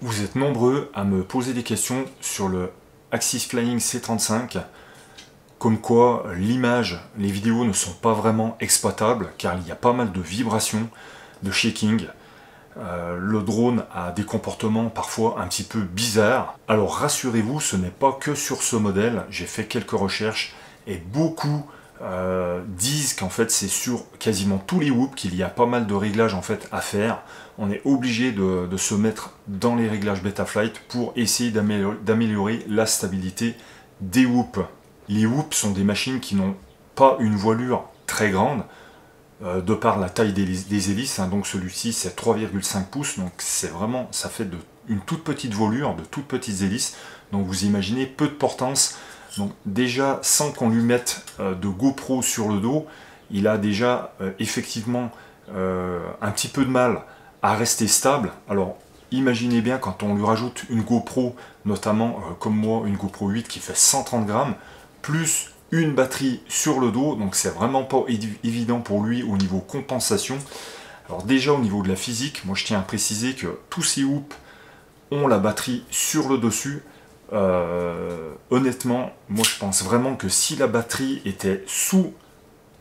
Vous êtes nombreux à me poser des questions sur le Axis Flying C35, comme quoi l'image, les vidéos ne sont pas vraiment exploitables, car il y a pas mal de vibrations, de shaking. Le drone a des comportements parfois un petit peu bizarres. Alors rassurez-vous, ce n'est pas que sur ce modèle, j'ai fait quelques recherches et beaucoup disent qu'en fait c'est sur quasiment tous les whoops qu'il y a pas mal de réglages en fait à faire. On est obligé de se mettre dans les réglages Betaflight pour essayer d'améliorer la stabilité des whoops. Les whoops sont des machines qui n'ont pas une voilure très grande, de par la taille des hélices, hein. Donc celui-ci c'est 3,5 pouces, donc c'est vraiment, ça fait une toute petite voilure, de toutes petites hélices, donc vous imaginez peu de portance. Donc déjà, sans qu'on lui mette de GoPro sur le dos, il a déjà effectivement un petit peu de mal à rester stable. Alors imaginez bien quand on lui rajoute une GoPro, notamment comme moi, une GoPro 8 qui fait 130 grammes, plus une batterie sur le dos, donc c'est vraiment pas évident pour lui au niveau compensation. Alors déjà au niveau de la physique, moi je tiens à préciser que tous ces whoops ont la batterie sur le dessus. Honnêtement, moi je pense vraiment que si la batterie était sous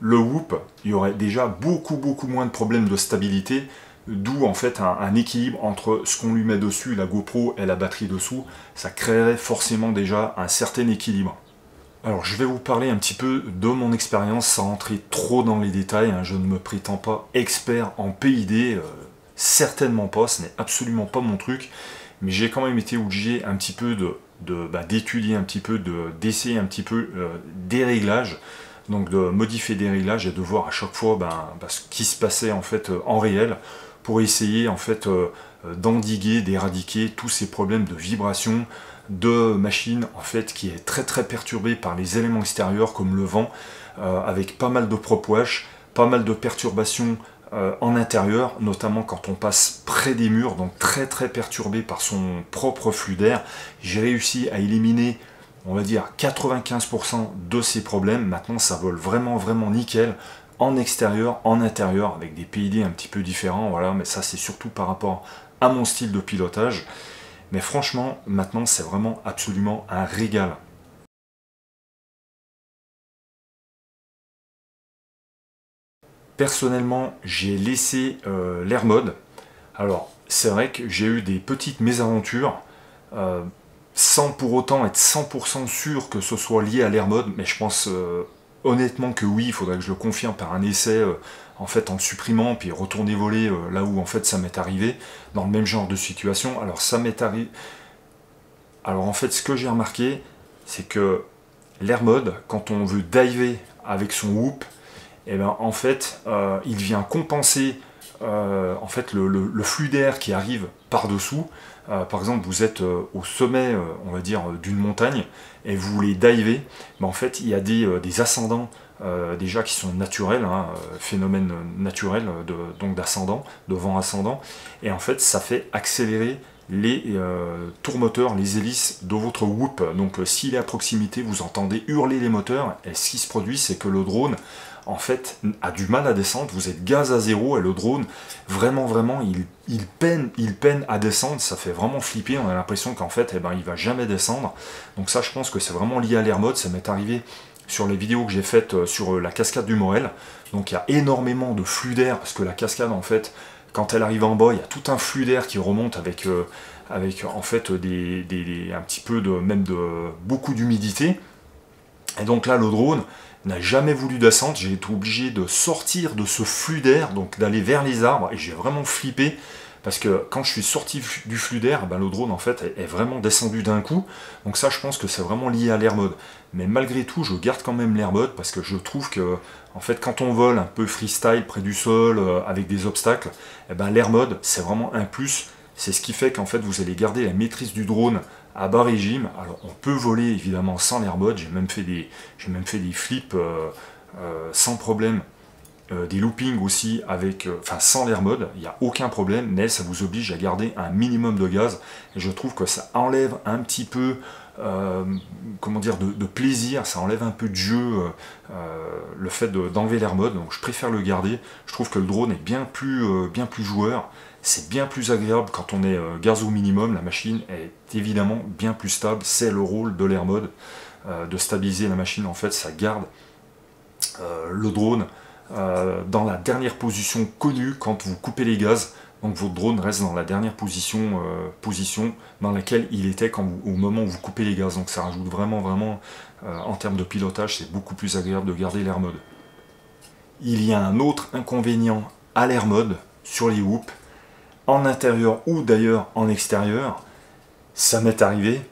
le whoop, il y aurait déjà beaucoup moins de problèmes de stabilité, d'où en fait un équilibre entre ce qu'on lui met dessus, la GoPro, et la batterie dessous. Ça créerait forcément déjà un certain équilibre. Alors je vais vous parler un petit peu de mon expérience sans rentrer trop dans les détails, hein. Je ne me prétends pas expert en PID, certainement pas, ce n'est absolument pas mon truc, mais j'ai quand même été obligé un petit peu d'étudier un petit peu, d'essayer un petit peu des réglages, donc de modifier des réglages et de voir à chaque fois ce qui se passait en fait en réel, pour essayer en fait d'endiguer, d'éradiquer tous ces problèmes de vibration, de machine en fait qui est très perturbée par les éléments extérieurs comme le vent, avec pas mal de prop wash, pas mal de perturbations en intérieur, notamment quand on passe près des murs, donc très perturbé par son propre flux d'air. J'ai réussi à éliminer, on va dire, 95% de ces problèmes. Maintenant ça vole vraiment nickel en extérieur, en intérieur, avec des PID un petit peu différents, voilà, mais ça c'est surtout par rapport à mon style de pilotage. Mais franchement, maintenant, c'est vraiment absolument un régal. Personnellement, j'ai laissé l'air mode. Alors, c'est vrai que j'ai eu des petites mésaventures, sans pour autant être 100% sûr que ce soit lié à l'air mode, mais je pense honnêtement que oui, il faudrait que je le confirme par un essai, en fait en le supprimant, puis retourner voler là où en fait ça m'est arrivé, dans le même genre de situation. Alors ça m'est arrivé. Alors en fait, ce que j'ai remarqué, c'est que l'air mode, quand on veut diver avec son whoop, et ben en fait, il vient compenser en fait le flux d'air qui arrive par-dessous. Par exemple, vous êtes au sommet, on va dire, d'une montagne, et vous voulez diver, mais en fait, il y a des ascendants déjà qui sont naturels, hein, phénomène naturel donc d'ascendant, de vent ascendant, et en fait, ça fait accélérer les tours moteurs, les hélices de votre whoop. Donc s'il est à proximité, vous entendez hurler les moteurs, et ce qui se produit, c'est que le drone en fait a du mal à descendre. Vous êtes gaz à zéro et le drone vraiment il peine à descendre. Ça fait vraiment flipper, on a l'impression qu'en fait il va jamais descendre. Donc ça, je pense que c'est vraiment lié à l'air mode. Ça m'est arrivé sur les vidéos que j'ai faites sur la cascade du Morel. Donc il y a énormément de flux d'air, parce que la cascade en fait, quand elle arrive en bas, il y a tout un flux d'air qui remonte avec en fait un petit peu beaucoup d'humidité. Et donc là, le drone n'a jamais voulu descendre. J'ai été obligé de sortir de ce flux d'air, donc d'aller vers les arbres, et j'ai vraiment flippé, parce que quand je suis sorti du flux d'air, le drone en fait est vraiment descendu d'un coup. Donc ça, je pense que c'est vraiment lié à l'air mode. Mais malgré tout, je garde quand même l'air mode, parce que je trouve que en fait, quand on vole un peu freestyle près du sol, avec des obstacles, l'air mode c'est vraiment un plus. C'est ce qui fait qu'en fait vous allez garder la maîtrise du drone à bas régime. Alors on peut voler évidemment sans l'air mode, j'ai même fait des flips sans problème, des loopings aussi avec, sans l'air mode, il n'y a aucun problème, mais ça vous oblige à garder un minimum de gaz, et je trouve que ça enlève un petit peu comment dire, de plaisir, ça enlève un peu de jeu, le fait d'enlever l'air mode, donc je préfère le garder. Je trouve que le drone est bien plus joueur, c'est bien plus agréable quand on est gaz au minimum, la machine est évidemment bien plus stable, c'est le rôle de l'air mode, de stabiliser la machine, en fait ça garde le drone dans la dernière position connue quand vous coupez les gaz. Donc votre drone reste dans la dernière position dans laquelle il était au moment où vous coupez les gaz. Donc ça rajoute vraiment en termes de pilotage, c'est beaucoup plus agréable de garder l'air mode. Il y a un autre inconvénient à l'air mode sur les whoops, en intérieur ou d'ailleurs en extérieur. Ça m'est arrivé.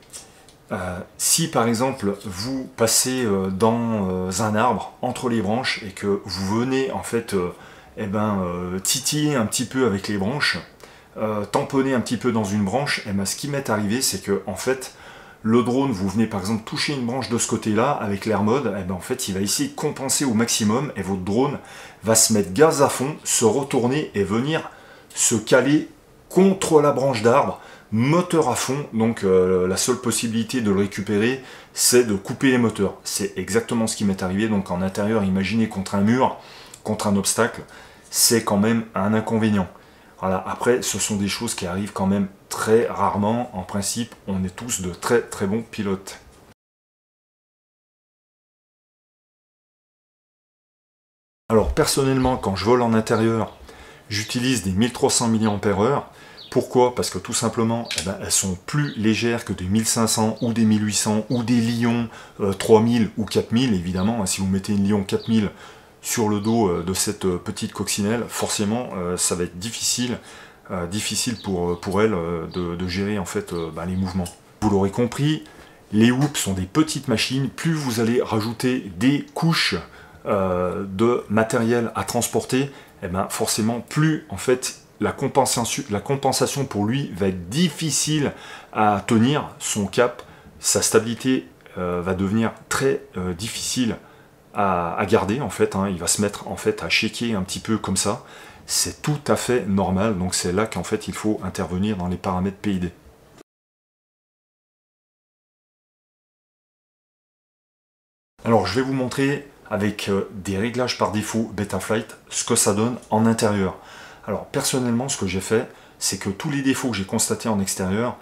Si par exemple vous passez dans un arbre entre les branches et que vous venez en fait titiller un petit peu avec les branches, tamponner un petit peu dans une branche, ce qui m'est arrivé c'est que en fait le drone, vous venez par exemple toucher une branche de ce côté là avec l'air mode, en fait il va essayer de compenser au maximum et votre drone va se mettre gaz à fond, se retourner et venir se caler contre la branche d'arbre, moteur à fond. Donc la seule possibilité de le récupérer c'est de couper les moteurs. C'est exactement ce qui m'est arrivé. Donc en intérieur, imaginez contre un mur, contre un obstacle, c'est quand même un inconvénient. Voilà. Après, ce sont des choses qui arrivent quand même très rarement. En principe, on est tous de très bons pilotes. Alors personnellement, quand je vole en intérieur, j'utilise des 1300 mAh. Pourquoi? Parce que tout simplement, elles sont plus légères que des 1500 ou des 1800 ou des Lion 3000 ou 4000. Évidemment, si vous mettez une Lion 4000 sur le dos de cette petite coccinelle, forcément, ça va être difficile pour elle de gérer en fait les mouvements. Vous l'aurez compris, les whoops sont des petites machines. Plus vous allez rajouter des couches de matériel à transporter, forcément, plus en fait la compensation pour lui va être difficile à tenir, son cap, sa stabilité va devenir très difficile à garder en fait, il va se mettre en fait à shaker un petit peu comme ça, c'est tout à fait normal, donc c'est là qu'en fait il faut intervenir dans les paramètres PID. Alors je vais vous montrer avec des réglages par défaut Betaflight ce que ça donne en intérieur. Alors personnellement, ce que j'ai fait, c'est que tous les défauts que j'ai constatés en extérieur,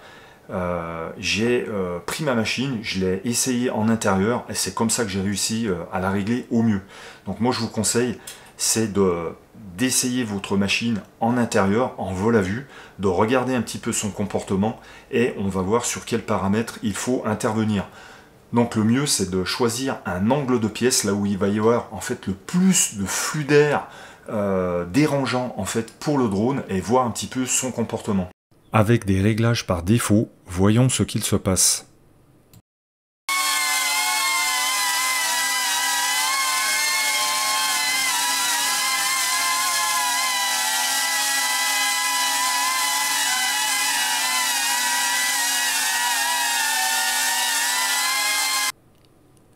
j'ai pris ma machine, je l'ai essayé en intérieur, et c'est comme ça que j'ai réussi à la régler au mieux. Donc moi je vous conseille, c'est d'essayer votre machine en intérieur, en vol à vue, de regarder un petit peu son comportement, et on va voir sur quels paramètres il faut intervenir. Donc le mieux c'est de choisir un angle de pièce, là où il va y avoir en fait le plus de flux d'air, dérangeant en fait pour le drone, et voir un petit peu son comportement. Avec des réglages par défaut, voyons ce qu'il se passe.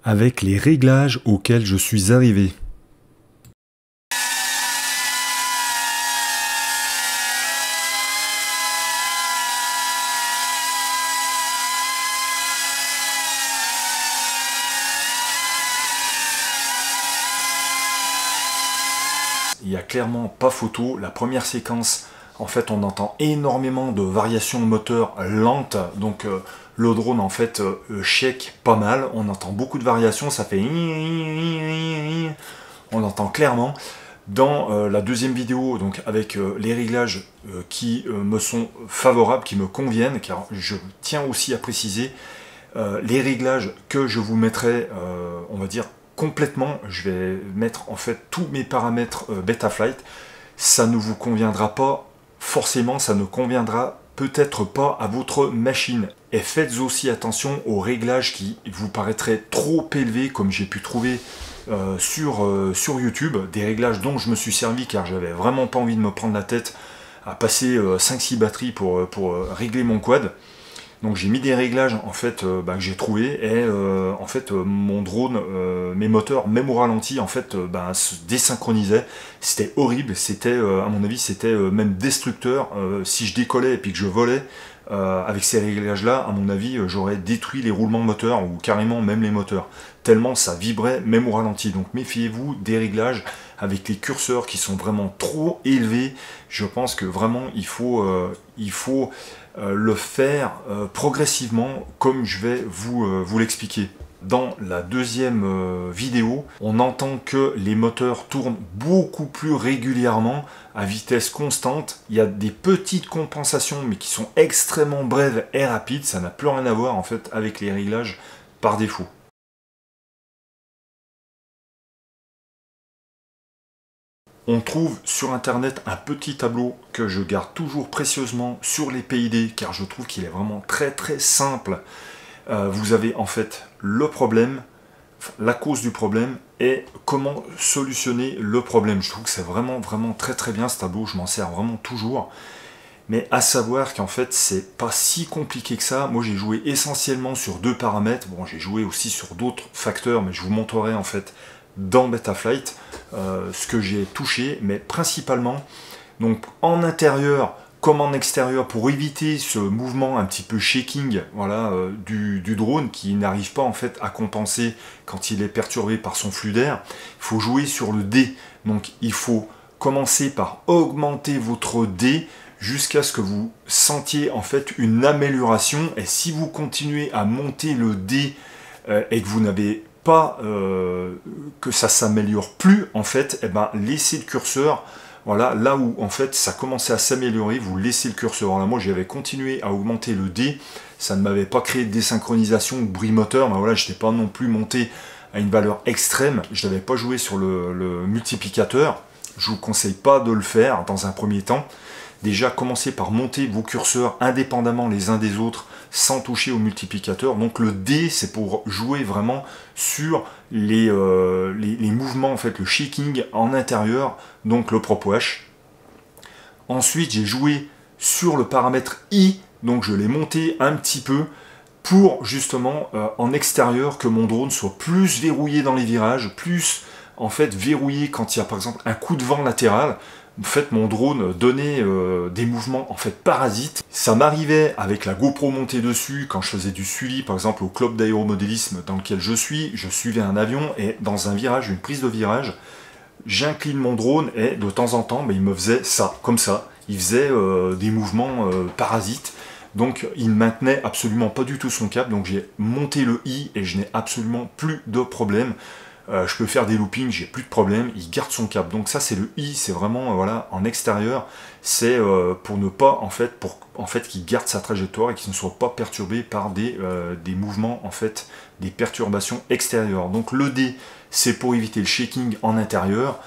Avec les réglages auxquels je suis arrivé. Il n'y a clairement pas photo. La première séquence, en fait, on entend énormément de variations moteur lentes. Donc le drone, en fait, shake pas mal. On entend beaucoup de variations. Ça fait... On entend clairement. Dans la deuxième vidéo, donc avec les réglages qui me sont favorables, qui me conviennent, car je tiens aussi à préciser les réglages que je vous mettrai, on va dire, complètement, je vais mettre en fait tous mes paramètres Betaflight. Ça ne vous conviendra pas forcément, ça ne conviendra peut-être pas à votre machine. Et faites aussi attention aux réglages qui vous paraîtraient trop élevés, comme j'ai pu trouver sur YouTube, des réglages dont je me suis servi car j'avais vraiment pas envie de me prendre la tête à passer 5-6 batteries pour régler mon quad. Donc j'ai mis des réglages en fait que j'ai trouvé, et en fait mon drone, mes moteurs, même au ralenti, en fait se désynchronisaient. C'était horrible, c'était à mon avis c'était même destructeur. Si je décollais et puis que je volais, avec ces réglages-là, à mon avis, j'aurais détruit les roulements moteurs ou carrément même les moteurs. Tellement ça vibrait même au ralenti. Donc méfiez-vous des réglages avec les curseurs qui sont vraiment trop élevés. Je pense que vraiment il faut le faire progressivement comme je vais vous l'expliquer. Dans la deuxième vidéo, on entend que les moteurs tournent beaucoup plus régulièrement, à vitesse constante. Il y a des petites compensations, mais qui sont extrêmement brèves et rapides. Ça n'a plus rien à voir en fait avec les réglages par défaut. On trouve sur internet un petit tableau que je garde toujours précieusement sur les PID, car je trouve qu'il est vraiment très très simple. Vous avez en fait le problème, la cause du problème et comment solutionner le problème. Je trouve que c'est vraiment très très bien ce tableau, je m'en sers vraiment toujours. Mais à savoir qu'en fait c'est pas si compliqué que ça. Moi j'ai joué essentiellement sur 2 paramètres. Bon, j'ai joué aussi sur d'autres facteurs, mais je vous montrerai en fait dans Betaflight ce que j'ai touché, mais principalement donc en intérieur comme en extérieur, pour éviter ce mouvement un petit peu shaking, voilà, du drone qui n'arrive pas en fait à compenser quand il est perturbé par son flux d'air. Il faut jouer sur le D. Donc il faut commencer par augmenter votre D jusqu'à ce que vous sentiez en fait une amélioration. Et si vous continuez à monter le D et que vous n'avez pas que ça s'améliore plus en fait, eh ben laissez le curseur. Voilà, là où en fait ça commençait à s'améliorer, vous laissez le curseur. Là, moi j'avais continué à augmenter le D, ça ne m'avait pas créé de désynchronisation ou de bruit moteur, mais voilà, je n'étais pas non plus monté à une valeur extrême, je n'avais pas joué sur le multiplicateur. Je ne vous conseille pas de le faire dans un premier temps. Déjà, commencez par monter vos curseurs indépendamment les uns des autres, sans toucher au multiplicateur. Donc le D, c'est pour jouer vraiment sur les mouvements, en fait, le shaking en intérieur, donc le prop wash. Ensuite, j'ai joué sur le paramètre I, donc je l'ai monté un petit peu pour justement en extérieur que mon drone soit plus verrouillé dans les virages, plus en fait verrouillé quand il y a par exemple un coup de vent latéral. En fait, mon drone donnait des mouvements en fait parasites. Ça m'arrivait avec la GoPro montée dessus quand je faisais du suivi, par exemple au club d'aéromodélisme dans lequel je suivais un avion et dans un virage, une prise de virage, j'incline mon drone et de temps en temps, il me faisait ça, comme ça. Il faisait des mouvements parasites. Donc il ne maintenait absolument pas du tout son cap. Donc j'ai monté le I et je n'ai absolument plus de problème. Je peux faire des loopings, j'ai plus de problème, il garde son cap. Donc ça c'est le I, c'est vraiment voilà en extérieur, c'est pour ne pas en fait qu'il garde sa trajectoire et qu'il ne soit pas perturbé par des mouvements en fait, des perturbations extérieures. Donc le D c'est pour éviter le shaking en intérieur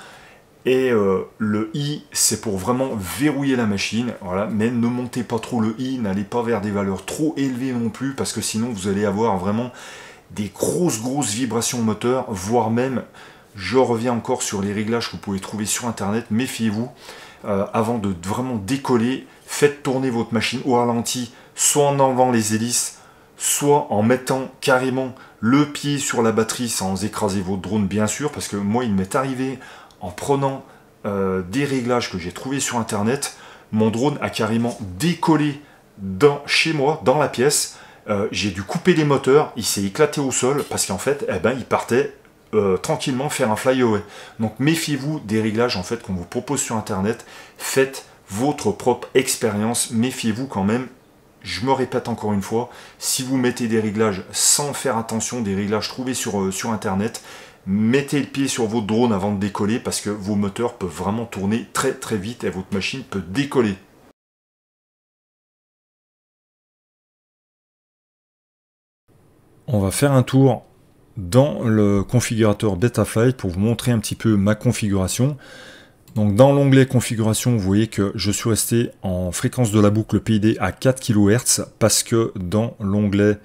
et le I c'est pour vraiment verrouiller la machine, voilà. Mais ne montez pas trop le I, n'allez pas vers des valeurs trop élevées non plus parce que sinon vous allez avoir vraiment des grosses vibrations moteur, voire même, je reviens encore sur les réglages que vous pouvez trouver sur internet, méfiez-vous, avant de vraiment décoller, faites tourner votre machine au ralenti, soit en enlevant les hélices, soit en mettant carrément le pied sur la batterie sans écraser votre drone bien sûr, parce que moi il m'est arrivé en prenant des réglages que j'ai trouvés sur internet, mon drone a carrément décollé chez moi, dans la pièce. J'ai dû couper les moteurs, il s'est éclaté au sol parce qu'en fait, il partait tranquillement faire un flyaway. Donc méfiez-vous des réglages en fait qu'on vous propose sur internet. Faites votre propre expérience. Méfiez-vous quand même. Je me répète encore une fois, si vous mettez des réglages sans faire attention, des réglages trouvés sur internet, mettez le pied sur votre drone avant de décoller parce que vos moteurs peuvent vraiment tourner très vite et votre machine peut décoller. On va faire un tour dans le configurateur Betaflight pour vous montrer un petit peu ma configuration. Donc dans l'onglet configuration, vous voyez que je suis resté en fréquence de la boucle PID à 4 kHz parce que dans l'onglet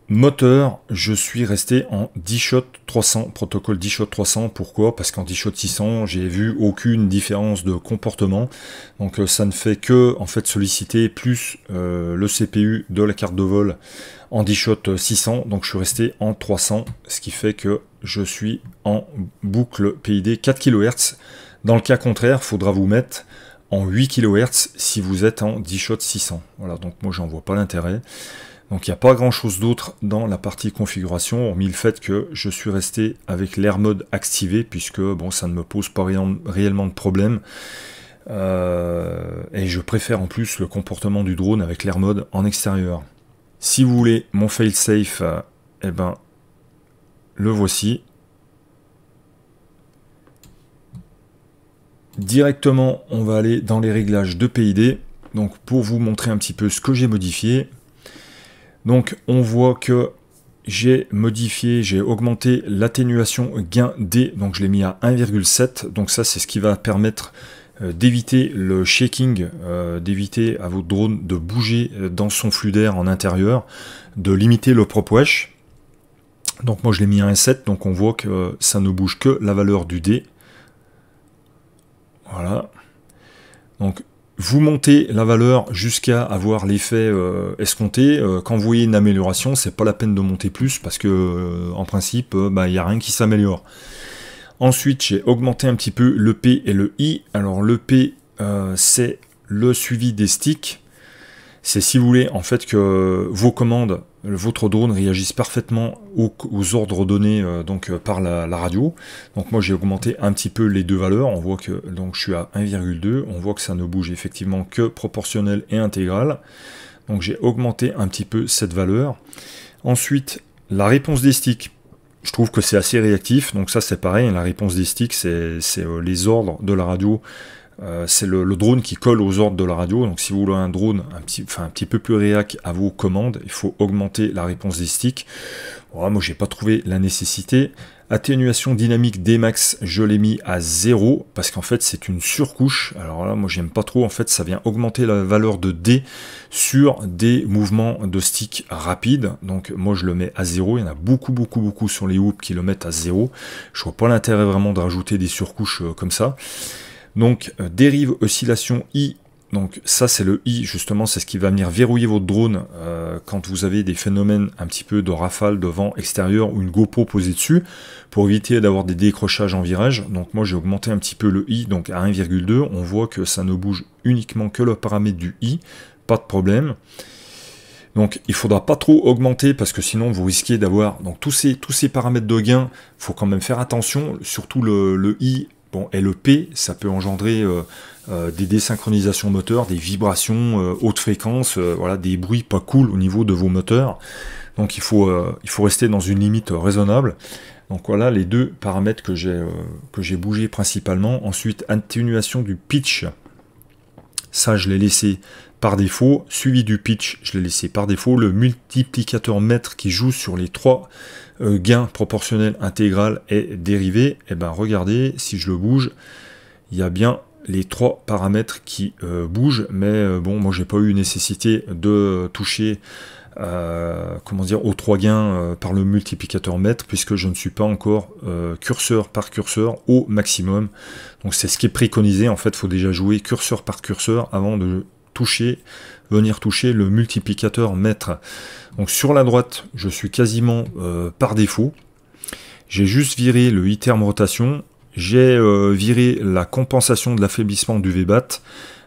moteur, je suis resté en D-Shot 300, protocole D-Shot 300. Pourquoi? Parce qu'en D-Shot 600, j'ai vu aucune différence de comportement. Donc ça ne fait que en fait solliciter plus le CPU de la carte de vol en D-Shot 600. Donc je suis resté en 300, ce qui fait que je suis en boucle PID 4 kHz. Dans le cas contraire, il faudra vous mettre en 8 kHz si vous êtes en 10 shots 600. Voilà, donc moi j'en vois pas l'intérêt. Donc il n'y a pas grand chose d'autre dans la partie configuration, hormis le fait que je suis resté avec l'Air Mode activé, puisque bon, ça ne me pose pas réellement de problème. Et je préfère en plus le comportement du drone avec l'Air Mode en extérieur. Si vous voulez mon failsafe, eh ben, le voici. Directement, on va aller dans les réglages de PID. Donc pour vous montrer un petit peu ce que j'ai modifié. Donc on voit que j'ai modifié, j'ai augmenté l'atténuation gain D, donc je l'ai mis à 1,7, donc ça c'est ce qui va permettre d'éviter le shaking, d'éviter à votre drone de bouger dans son flux d'air en intérieur, de limiter le prop wash. Donc moi je l'ai mis à 1,7, donc on voit que ça ne bouge que la valeur du D. Voilà. Donc vous montez la valeur jusqu'à avoir l'effet escompté. Quand vous voyez une amélioration, c'est pas la peine de monter plus parce que en principe, il n'y a rien qui s'améliore. Ensuite, j'ai augmenté un petit peu le P et le I. Alors le P, c'est le suivi des sticks. C'est si vous voulez en fait que vos commandes, votre drone réagisse parfaitement aux ordres donnés par la radio. Donc moi j'ai augmenté un petit peu les deux valeurs. On voit que donc je suis à 1,2. On voit que ça ne bouge effectivement que proportionnel et intégral. Donc j'ai augmenté un petit peu cette valeur. Ensuite, la réponse des sticks. Je trouve que c'est assez réactif. Donc ça c'est pareil. La réponse des sticks, c'est les ordres de la radio. C'est le drone qui colle aux ordres de la radio. Donc si vous voulez un drone un petit peu plus réac à vos commandes, il faut augmenter la réponse des sticks. Voilà, moi j'ai pas trouvé la nécessité. Atténuation dynamique D-Max, je l'ai mis à 0 parce qu'en fait c'est une surcouche. Alors là moi j'aime pas trop, en fait ça vient augmenter la valeur de D sur des mouvements de stick rapides. Donc moi je le mets à 0, il y en a beaucoup sur les hoops qui le mettent à 0. Je vois pas l'intérêt vraiment de rajouter des surcouches comme ça. Donc dérive oscillation I, donc ça c'est le I justement, c'est ce qui va venir verrouiller votre drone quand vous avez des phénomènes un petit peu de rafale de vent extérieur ou une GoPro posée dessus, pour éviter d'avoir des décrochages en virage. Donc moi j'ai augmenté un petit peu le I, donc à 1,2, on voit que ça ne bouge uniquement que le paramètre du I, pas de problème. Donc il ne faudra pas trop augmenter parce que sinon vous risquez d'avoir donc tous ces paramètres de gain, il faut quand même faire attention, surtout le I. Bon, et le P, ça peut engendrer des désynchronisations moteurs, des vibrations haute fréquence, voilà, des bruits pas cool au niveau de vos moteurs. Donc il faut rester dans une limite raisonnable. Donc voilà les deux paramètres que j'ai bougé principalement. Ensuite, atténuation du pitch. Ça, je l'ai laissé par défaut. Suivi du pitch, je l'ai laissé par défaut. Le multiplicateur mètre qui joue sur les trois gain proportionnel intégral et dérivé, et ben regardez, si je le bouge, il y a bien les trois paramètres qui bougent, mais bon, moi j'ai pas eu nécessité de toucher comment dire, aux trois gains par le multiplicateur mètre, puisque je ne suis pas encore curseur par curseur au maximum. Donc c'est ce qui est préconisé, en fait, il faut déjà jouer curseur par curseur avant de venir toucher le multiplicateur mètre. Donc sur la droite, je suis quasiment par défaut. J'ai juste viré le I-terme rotation. J'ai viré la compensation de l'affaiblissement du VBAT.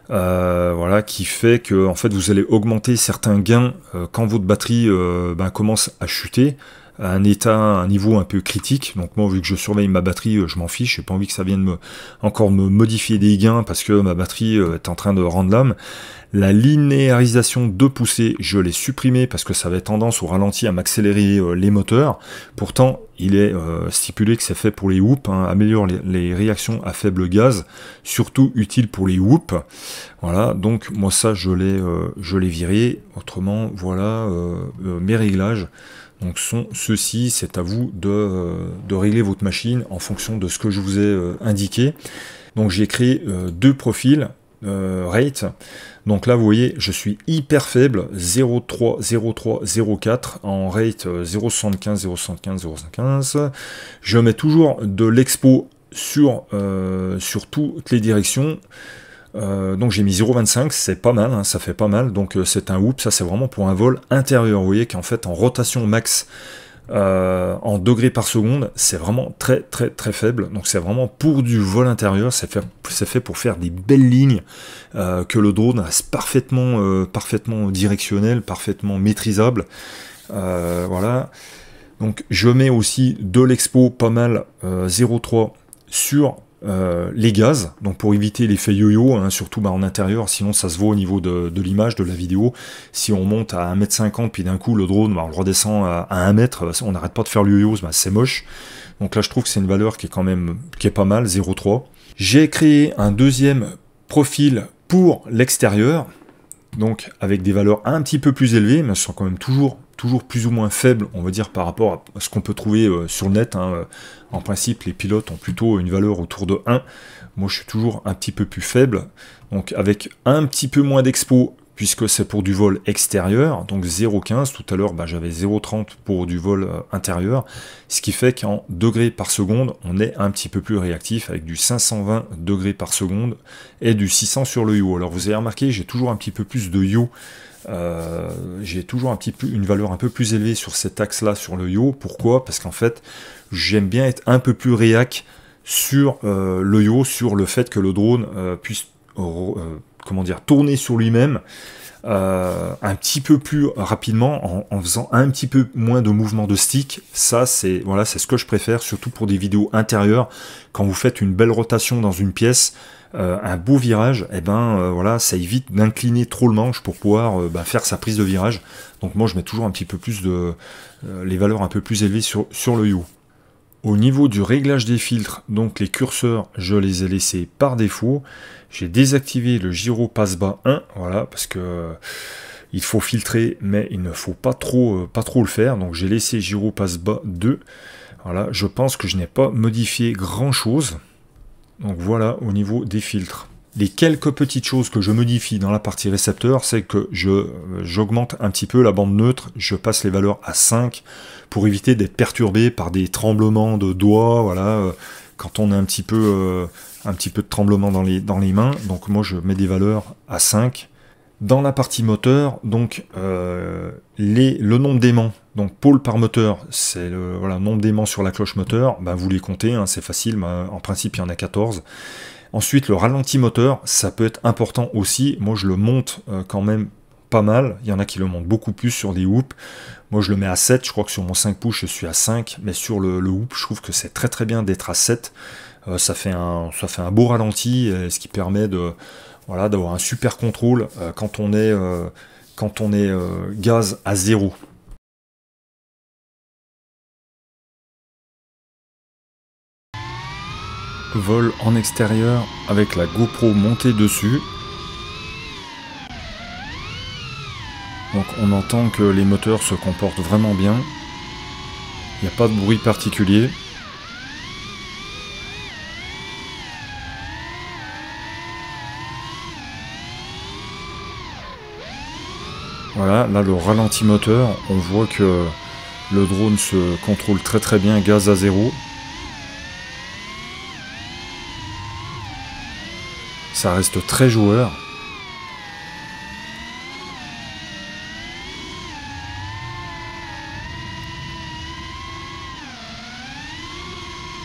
Voilà, qui fait que en fait, vous allez augmenter certains gains quand votre batterie commence à chuter à un niveau un peu critique. Donc moi, vu que je surveille ma batterie, je m'en fiche, j'ai pas envie que ça vienne encore me modifier des gains parce que ma batterie est en train de rendre l'âme. La linéarisation de poussée, je l'ai supprimée parce que ça avait tendance au ralenti à m'accélérer les moteurs. Pourtant, il est stipulé que c'est fait pour les hoops, hein, améliore les réactions à faible gaz, surtout utile pour les hoops. Voilà, donc moi ça je l'ai viré. Autrement, voilà mes réglages. Donc sont ceux-ci, c'est à vous de régler votre machine en fonction de ce que je vous ai indiqué. Donc j'ai créé deux profils rate. Donc là vous voyez, je suis hyper faible, 0,3, 0,3, 0,4 en rate 0,75, 0,75, 0,75. Je mets toujours de l'expo sur toutes les directions. Donc j'ai mis 0,25, c'est pas mal, hein, ça fait pas mal. Donc c'est un whoop, ça c'est vraiment pour un vol intérieur. Vous voyez qu'en fait en rotation max, en degrés par seconde, c'est vraiment très très très faible. Donc c'est vraiment pour du vol intérieur, c'est fait pour faire des belles lignes que le drone reste parfaitement directionnel, parfaitement maîtrisable. Voilà. Donc je mets aussi de l'expo pas mal 0,3 sur les gaz, donc pour éviter l'effet yo-yo, hein, surtout en intérieur, sinon ça se voit au niveau de l'image, de la vidéo. Si on monte à 1,50 m, puis d'un coup le drone, on le redescend à 1 mètre, on n'arrête pas de faire le yo-yo, c'est moche. Donc là je trouve que c'est une valeur qui est pas mal, 0,3. J'ai créé un deuxième profil pour l'extérieur, donc avec des valeurs un petit peu plus élevées, mais elles sont quand même toujours plus ou moins faibles, on va dire, par rapport à ce qu'on peut trouver sur le net. Hein. En principe, les pilotes ont plutôt une valeur autour de 1. Moi, je suis toujours un petit peu plus faible, donc avec un petit peu moins d'expo, puisque c'est pour du vol extérieur, donc 0,15. Tout à l'heure, j'avais 0,30 pour du vol intérieur, ce qui fait qu'en degrés par seconde, on est un petit peu plus réactif, avec du 520 degrés par seconde et du 600 sur le yaw. Alors, vous avez remarqué, j'ai toujours un petit peu plus de yaw. J'ai toujours une valeur un peu plus élevée sur cet axe là sur le yaw. Pourquoi? Parce qu'en fait j'aime bien être un peu plus réac sur le yaw, sur le fait que le drone puisse tourner sur lui-même un petit peu plus rapidement en faisant un petit peu moins de mouvements de stick. Ça c'est ce que je préfère, surtout pour des vidéos intérieures, quand vous faites une belle rotation dans une pièce. Un beau virage, ça évite d'incliner trop le manche pour pouvoir faire sa prise de virage. Donc moi je mets toujours un petit peu plus les valeurs un peu plus élevées sur le yaw. Au niveau du réglage des filtres, donc les curseurs, je les ai laissés par défaut. J'ai désactivé le gyro passe-bas 1, voilà, parce que il faut filtrer, mais il ne faut pas trop le faire. Donc j'ai laissé gyro passe-bas 2. Voilà, je pense que je n'ai pas modifié grand chose. Donc voilà au niveau des filtres. Les quelques petites choses que je modifie dans la partie récepteur, c'est que j'augmente un petit peu la bande neutre, je passe les valeurs à 5 pour éviter d'être perturbé par des tremblements de doigts, voilà, quand on a un petit peu de tremblement dans les mains. Donc moi je mets des valeurs à 5. Dans la partie moteur, donc le nombre d'aimants, donc pôle par moteur, c'est le nombre d'aimants sur la cloche moteur, vous les comptez, hein, c'est facile, en principe il y en a 14. Ensuite le ralenti moteur, ça peut être important aussi, moi je le monte quand même pas mal, il y en a qui le montent beaucoup plus sur des hoops, moi je le mets à 7, je crois que sur mon 5 pouces je suis à 5, mais sur le hoop je trouve que c'est très très bien d'être à 7, ça fait un beau ralenti, ce qui permet d'avoir un super contrôle quand on est gaz à 0. Vol en extérieur avec la GoPro montée dessus. Donc on entend que les moteurs se comportent vraiment bien. Il n'y a pas de bruit particulier. Voilà, là le ralenti moteur, on voit que le drone se contrôle très très bien, gaz à 0. Ça reste très joueur.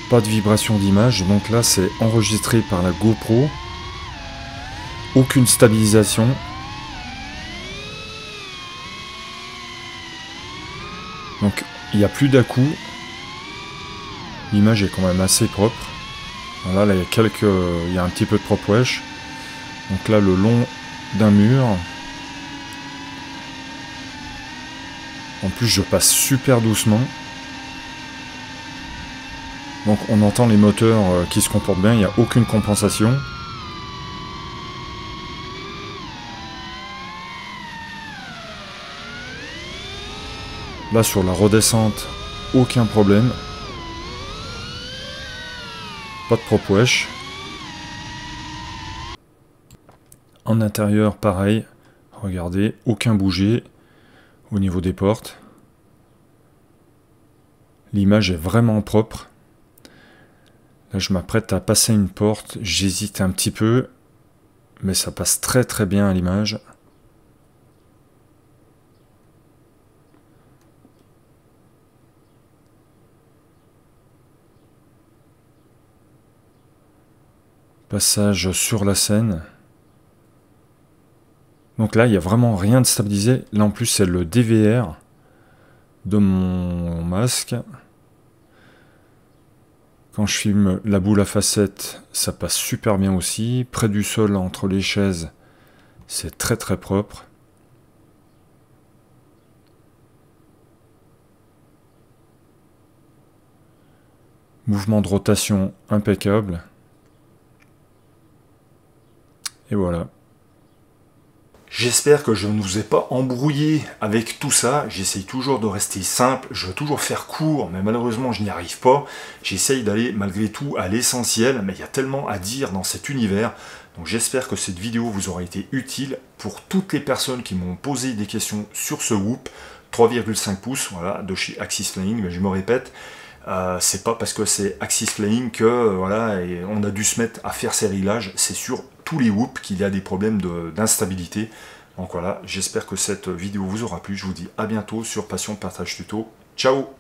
Pas de vibration d'image, donc là c'est enregistré par la GoPro. Aucune stabilisation. Donc il n'y a plus d'à-coup. L'image est quand même assez propre. Voilà, là il y a un petit peu de prop wesh. Donc là le long d'un mur. En plus je passe super doucement. Donc on entend les moteurs qui se comportent bien, il n'y a aucune compensation. Là sur la redescente, aucun problème. Pas de prop wesh. En intérieur, pareil. Regardez, aucun bouger au niveau des portes. L'image est vraiment propre. Là, je m'apprête à passer une porte. J'hésite un petit peu, mais ça passe très très bien à l'image. Passage sur la scène. Donc là, il n'y a vraiment rien de stabilisé. Là, en plus, c'est le DVR de mon masque. Quand je filme la boule à facettes, ça passe super bien aussi. Près du sol, entre les chaises, c'est très très propre. Mouvement de rotation impeccable. Et voilà. J'espère que je ne vous ai pas embrouillé avec tout ça. J'essaye toujours de rester simple, je veux toujours faire court, mais malheureusement je n'y arrive pas. J'essaye d'aller malgré tout à l'essentiel, mais il y a tellement à dire dans cet univers. Donc j'espère que cette vidéo vous aura été utile pour toutes les personnes qui m'ont posé des questions sur ce Whoop 3,5 pouces, voilà, de chez Axis Flying, mais je me répète. C'est pas parce que c'est Axis Flying que voilà, et on a dû se mettre à faire ces réglages. C'est sur tous les whoops qu'il y a des problèmes d'instabilité. Donc voilà, j'espère que cette vidéo vous aura plu. Je vous dis à bientôt sur Passion Partage Tuto. Ciao!